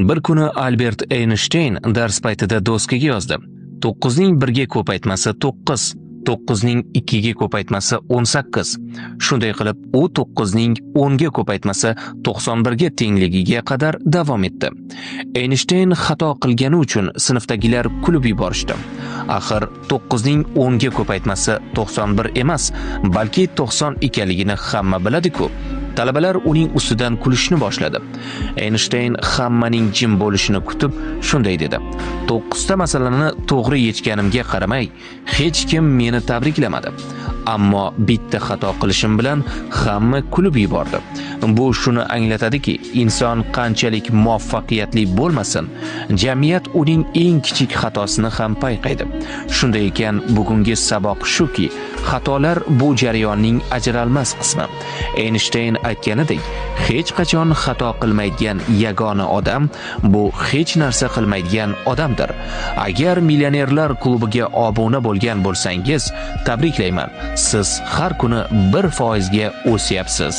Bir kuni Albert Einstein dars paytida do'stiga yozdi. 9ning 1ga ko'paytmasi 9, 9ning 2ga ko'paytmasi 18. Shunday qilib, u 9ning 10ga ko'paytmasi 91ga tengligiga qadar davom etdi. Einstein xato qilgani uchun sinfdagilar kulib yuborishdi. Axir 9ning 10ga ko'paytmasi 91 emas, balki 90 ekanligini hamma biladi-ku. Talabalar uning ustidan kulishni boshladi. Einstein hammaning jim bo'lishini kutib, shunday dedi: 9 ta masalani to'g'ri yechganimga qaramay, hech kim meni tabriklamadi. Ammo bitta xato qilishim bilan hamma kulib yubordi. Bu shuni anglatadiki, inson qanchalik muvaffaqiyatli bo'lmasin, jamiyat uning eng kichik xatosini ham payqaydi. Shunday ekan, bugungi saboq shuki, xatolar bu jarayonning ajralmas qismi. Einstein aytganidek, hech qachon xato qilmaydigan yagona odam bu hech narsa qilmaydigan odamdir. Agar millionerlar klubiga obuna bo'lgan bo'lsangiz, tabriklayman. Siz har kuni 1% ga o'syapsiz.